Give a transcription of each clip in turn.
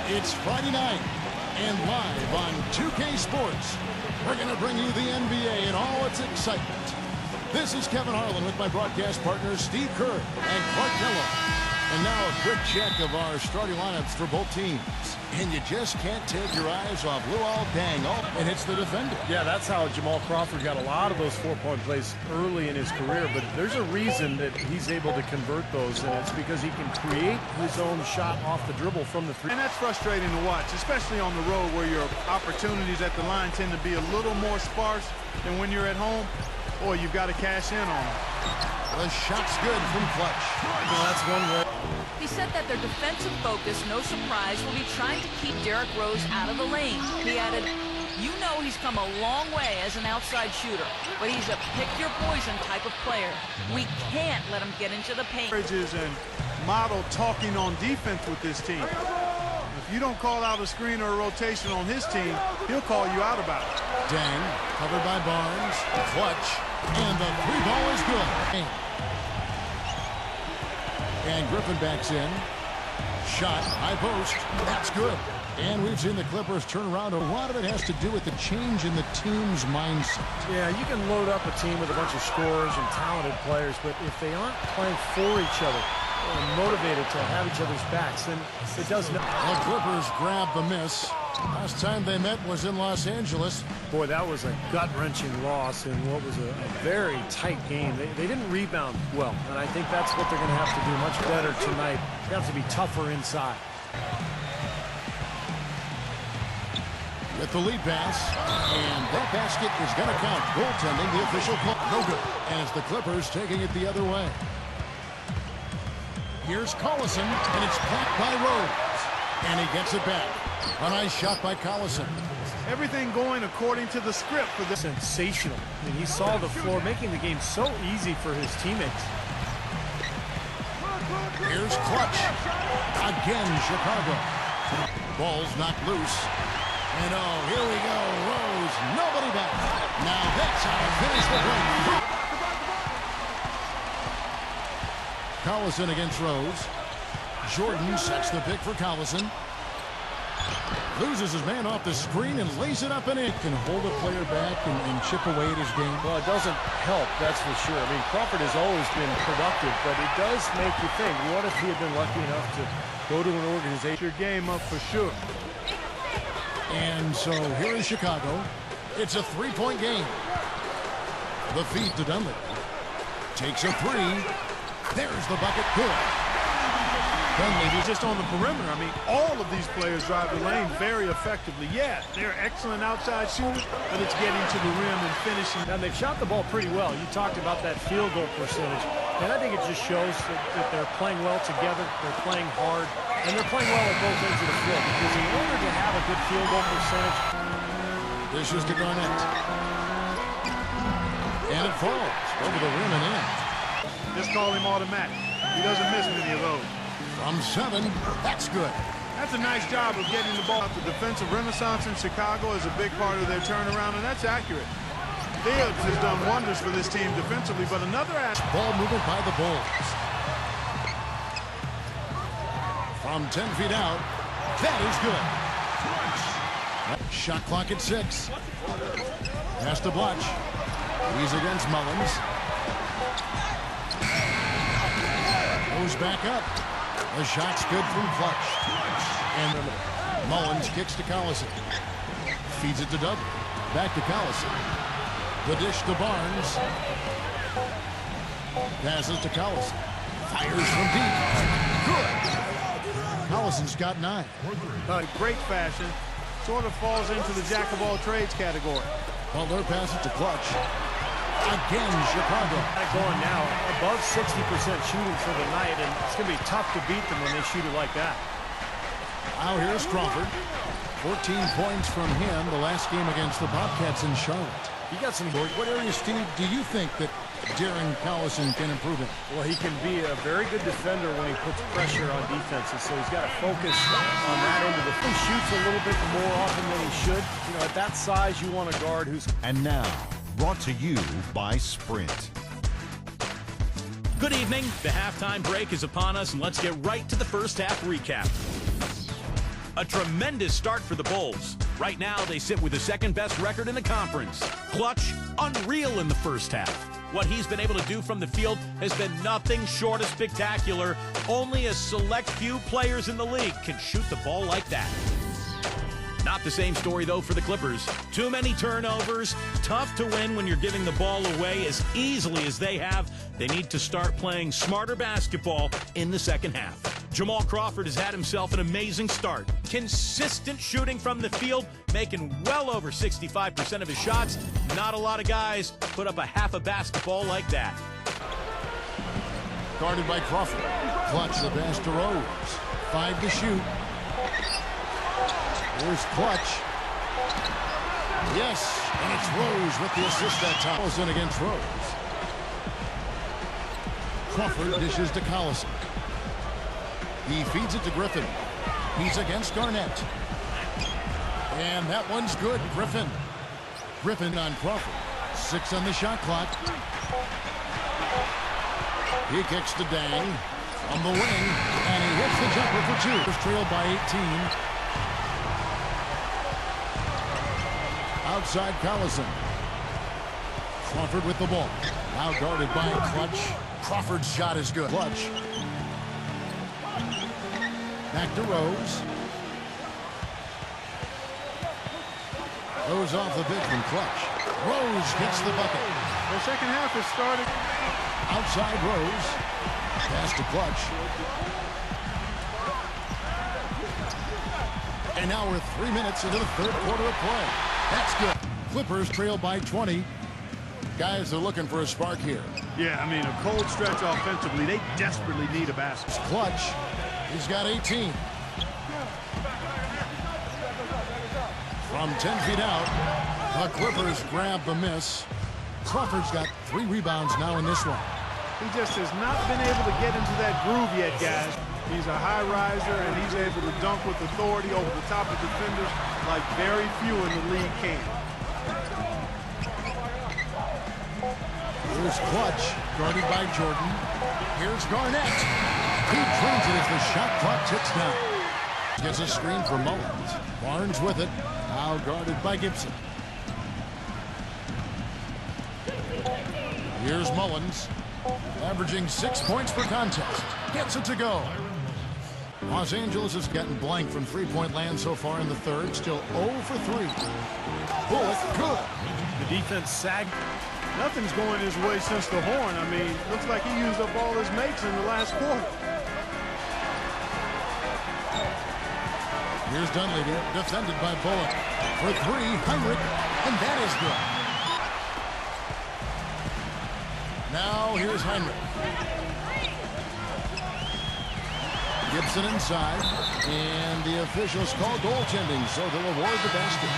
It's Friday night, and live on 2K Sports, we're going to bring you the NBA and all its excitement. This is Kevin Harlan with my broadcast partners Steve Kerr and Clark Kello. And now a quick check of our starting lineups for both teams. And you just can't take your eyes off Luol Deng. Oh, and it's the defender. Yeah, that's how Jamal Crawford got a lot of those four-point plays early in his career. But there's a reason that he's able to convert those, and it's because he can create his own shot off the dribble from the three. And that's frustrating to watch, especially on the road where your opportunities at the line tend to be a little more sparse than when you're at home. Boy, you've got to cash in on them. The shot's good from Clutch. Well, that's one way. He said that their defensive focus, no surprise, will be trying to keep Derrick Rose out of the lane. He added, you know he's come a long way as an outside shooter, but he's a pick-your-poison type of player. We can't let him get into the paint. And model talking on defense with this team. If you don't call out a screen or a rotation on his team, he'll call you out about it. Deng, covered by Barnes. Clutch, and the three ball is good. And Griffin backs in. Shot, high post. That's good. And we've seen the Clippers turn around. A lot of it has to do with the change in the team's mindset. Yeah, you can load up a team with a bunch of scorers and talented players, but if they aren't playing for each other and motivated to have each other's backs, then it doesn't. The Clippers grab the miss. Last time they met was in Los Angeles. Boy, that was a gut-wrenching loss in what was a very tight game. They didn't rebound well, and I think that's what they're going to have to do much better tonight. They have to be tougher inside. With the lead pass, and that basket is going to count. Goaltending, the official call. No good. And it's the Clippers taking it the other way. Here's Collison, and it's blocked by Rose. And he gets it back. A nice shot by Collison. Everything going according to the script for this. Sensational. I mean, he saw the floor, making the game so easy for his teammates. Here's Clutch. Again, Chicago. Ball's knocked loose. And oh, here we go. Rose, nobody back. Now that's how to finish the break. Collison against Rose. Jordan sets the pick for Collison. Loses his man off the screen and lays it up and in. Can hold a player back and chip away at his game. Well, it doesn't help, that's for sure. I mean, Crawford has always been productive, but it does make you think, what if he had been lucky enough to go to an organization? Your game up for sure. And so here is Chicago. It's a three-point game. The feed to Dunley. Takes a three. There's the bucket. Good. Dunley is just on the perimeter. I mean, all of these players drive the lane very effectively. Yeah, they're excellent outside shooters, but it's getting to the rim and finishing. Now, they've shot the ball pretty well. You talked about that field goal percentage, and I think it just shows that they're playing well together, they're playing hard, and they're playing well at both ends of the floor, because in order to have a good field goal percentage... This is to Garnett. And it falls over the rim and in. Just call him automatic. He doesn't miss many of those. From 7, that's good. That's a nice job of getting the ball. The defensive renaissance in Chicago is a big part of their turnaround, and that's accurate. Fields has done wonders for this team defensively, but another ball movement by the Bulls. From 10 feet out, that is good. Shot clock at 6. Has to Blotch. He's against Mullins. Goes back up. The shot's good from Clutch. And Mullins kicks to Collison. Feeds it to Dudley. Back to Collison. The dish to Barnes. Passes to Collison. Fires from deep. Good. Collison's got 9. Great fashion. Sort of falls into the jack-of-all-trades category. Butler passes to Clutch. Again, Chicago. Going now above 60% shooting for the night, and it's going to be tough to beat them when they shoot it like that. Now here's Crawford. 14 points from him the last game against the Bobcats in Charlotte. He got some. What area, Steve, do you think that Darren Collison can improve in? Well, he can be a very good defender when he puts pressure on defenses, so he's got to focus on that end of the field. He shoots a little bit more often than he should. You know, at that size, you want a guard who's... And now, brought to you by Sprint. Good evening. The halftime break is upon us, and let's get right to the first half recap. A tremendous start for the Bulls. Right now, they sit with the second-best record in the conference. Clutch, unreal in the first half. What he's been able to do from the field has been nothing short of spectacular. Only a select few players in the league can shoot the ball like that. Not the same story, though, for the Clippers. Too many turnovers. Tough to win when you're giving the ball away as easily as they have. They need to start playing smarter basketball in the second half. Jamal Crawford has had himself an amazing start. Consistent shooting from the field, making well over 65% of his shots. Not a lot of guys put up a half a basketball like that. Guarded by Crawford. Clutch the pass to Rose. 5 to shoot. Here's Clutch. Yes, and it's Rose with the assist that time. Goes in against Rose. Crawford dishes to Collison. He feeds it to Griffin. He's against Garnett. And that one's good. Griffin. Griffin on Crawford. 6 on the shot clock. He kicks to Dang on the wing, and he hits the jumper for 2. He's trailed by 18. Outside Collison. Crawford with the ball. Now guarded by Clutch. Crawford's shot is good. Clutch. Back to Rose. Rose off the bench from Clutch. Rose gets the bucket. The second half has started. Outside Rose. Pass to Clutch. And now we're 3 minutes into the third quarter of play. That's good. Clippers trail by 20. Guys are looking for a spark here. Yeah, I mean, a cold stretch offensively. They desperately need a basket. Clutch. He's got 18. From 10 feet out, the Clippers grab the miss. Crawford's got 3 rebounds now in this one. He just has not been able to get into that groove yet, guys. He's a high riser, and he's able to dunk with authority over the top of defenders like very few in the league can. Here's Clutch, guarded by Jordan. Here's Garnett. He drains it as the shot clock ticks down. Gets a screen for Mullins. Barnes with it. Now guarded by Gibson. Here's Mullins. Averaging 6 points per contest. Gets it to go. Los Angeles has gotten blank from three-point land so far in the third. Still 0 for 3. Bullock, good. The defense sagged. Nothing's going his way since the horn. I mean, looks like he used up all his mates in the last quarter. Here's Dunleavy, defended by Bullock. For 3, Heinrich, and that is good. Now here's Heinrich. Gibson inside, and the officials call goaltending, so they'll award the basket.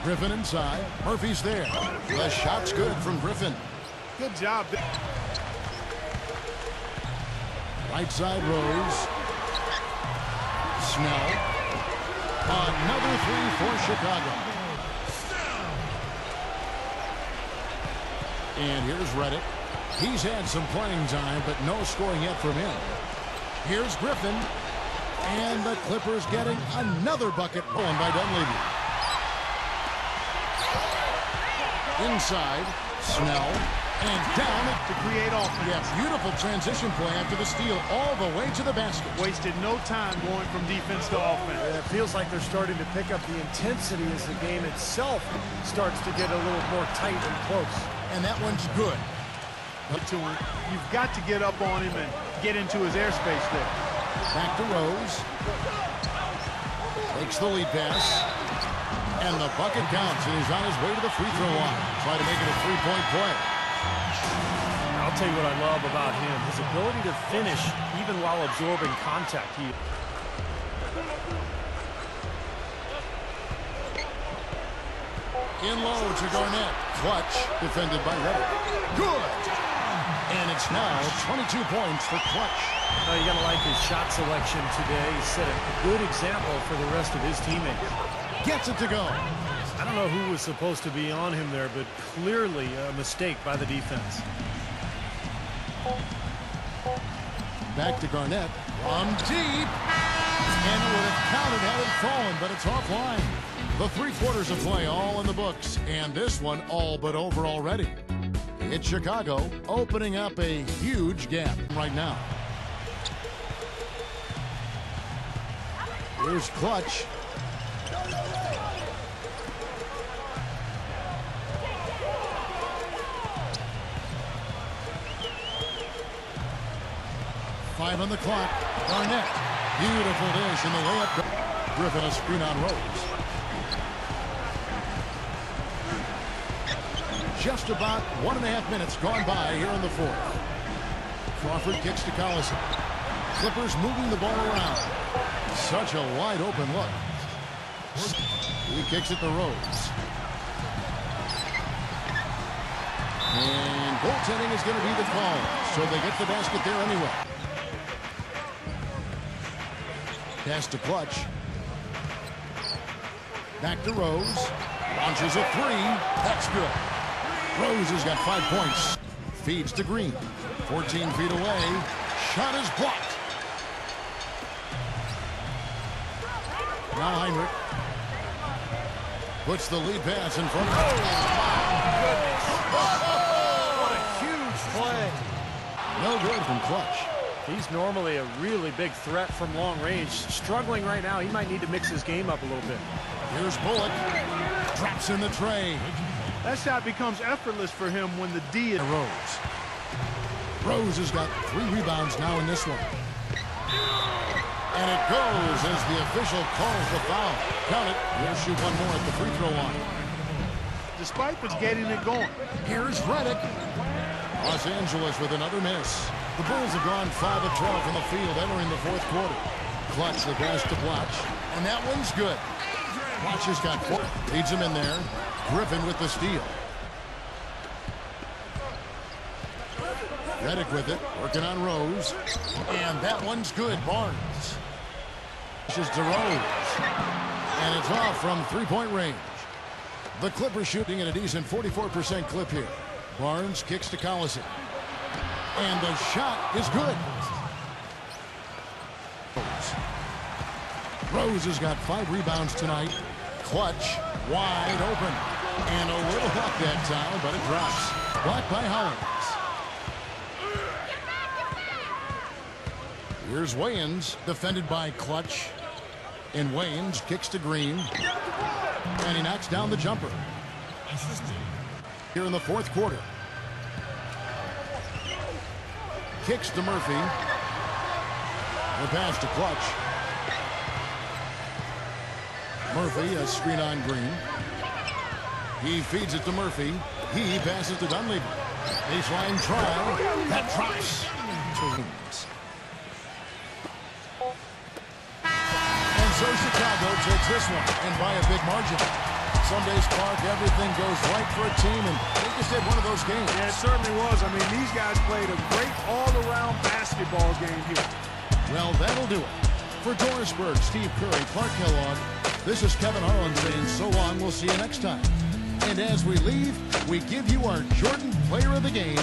Griffin inside. Murphy's there. The shot's good from Griffin. Good job. Right side Rose. Snell. Another 3 for Chicago. And here's Reddick. He's had some playing time, but no scoring yet from him. Here's Griffin. And the Clippers getting another bucket won by Dunleavy. Inside, Snell, and down To create offense. Yeah, beautiful transition play after the steal all the way to the basket. Wasted no time going from defense to offense. It feels like they're starting to pick up the intensity as the game itself starts to get a little more tight and close. And that one's good. To him. You've got to get up on him and get into his airspace there. Back to Rose. Takes the lead pass. And the bucket counts, and he's on his way to the free throw line. Try to make it a 3-point play. I'll tell you what I love about him, his ability to finish even while absorbing contact. In low to Garnett. Clutch, defended by Reddick. Good! And it's now 22 points for Clutch. Oh, you got to like his shot selection today. He set a good example for the rest of his teammates. Gets it to go. I don't know who was supposed to be on him there, but clearly a mistake by the defense. Back to Garnett. From deep. And it would have counted had it fallen, but it's offline. The 3 quarters of play all in the books, and this one all but over already. It's Chicago opening up a huge gap right now. Here's Clutch. Five on the clock. Garnett. Beautiful dish in the layup. Griffin a screen on Rose. Just about 1.5 minutes gone by here in the 4th. Crawford kicks to Collison. Clippers moving the ball around. Such a wide open look. He kicks it to Rose. And goaltending is going to be the call. So they get the basket there anyway. Pass to Clutch. Back to Rose. Launches a 3. That's good. Rose has got 5 points. Feeds to Green. 14 feet away. Shot is blocked. Now Heinrich puts the lead pass in front of him. What a huge play. No good from Clutch. He's normally a really big threat from long range. Struggling right now. He might need to mix his game up a little bit. Here's Bullock. Drops in the tray. That shot becomes effortless for him when the D is Rose. Rose has got 3 rebounds now in this one. And it goes as the official calls the foul. Count it. He'll shoot one more at the free throw line. despite the getting it going. Here's Redick. Los Angeles with another miss. The Bulls have gone 5 of 12 from the field entering the 4th quarter. Clutch the pass to Blotch, and that one's good. Blotch has got 4. Leads him in there. Griffin with the steal. Redick with it, working on Rose. And that one's good. Barnes. Pushes to Rose. And it's off from three-point range. The Clippers shooting at a decent 44% clip here. Barnes kicks to Collison. And the shot is good. Rose has got 5 rebounds tonight. Clutch wide open. And a little help that time, but it drops. Blocked by Hollins. Here's Wayans, defended by Clutch. And Wayans kicks to Green. And he knocks down the jumper. Here in the 4th quarter. Kicks to Murphy. The pass to Clutch. Murphy, a screen on Green. He feeds it to Murphy. He passes to Dunleavy. Baseline try. That drops. And so Chicago takes this one, and by a big margin. Some days, Clark, everything goes right for a team, and they just had one of those games. Yeah, it certainly was. I mean, these guys played a great all-around basketball game here. Well, that'll do it. For Dorisburg, Steve Curry, Clark Kellogg, this is Kevin Harlan saying so long. We'll see you next time. And as we leave, we give you our Jordan Player of the Game,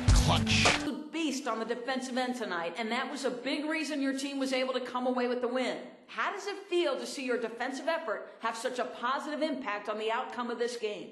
Clutch. Beast on the defensive end tonight, and that was a big reason your team was able to come away with the win. How does it feel to see your defensive effort have such a positive impact on the outcome of this game?